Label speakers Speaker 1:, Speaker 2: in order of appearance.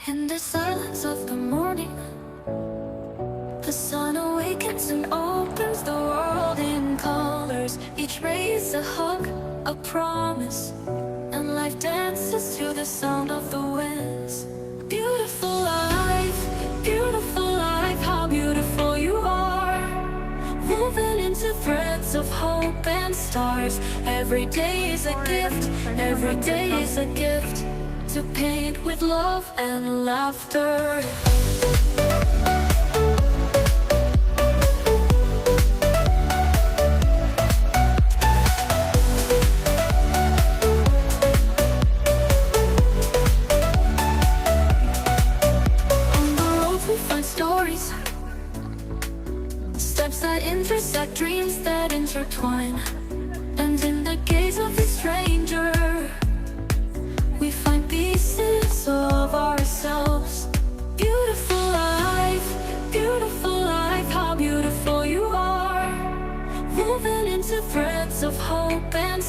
Speaker 1: In the silence of the morning, the sun awakens and opens the world in colors. Each ray is a hug, a promise, and life dances to the sound of the winds. Beautiful life, how beautiful you are. Woven into threads of hope and stars. Every day is a gift, every day is a gift, to paint with love and laughter. On the road we find stories, steps that intersect, dreams that intertwine. And in the gaze of the stranger, we find pieces of ourselves. Beautiful life, how beautiful you are. Woven into threads of hope and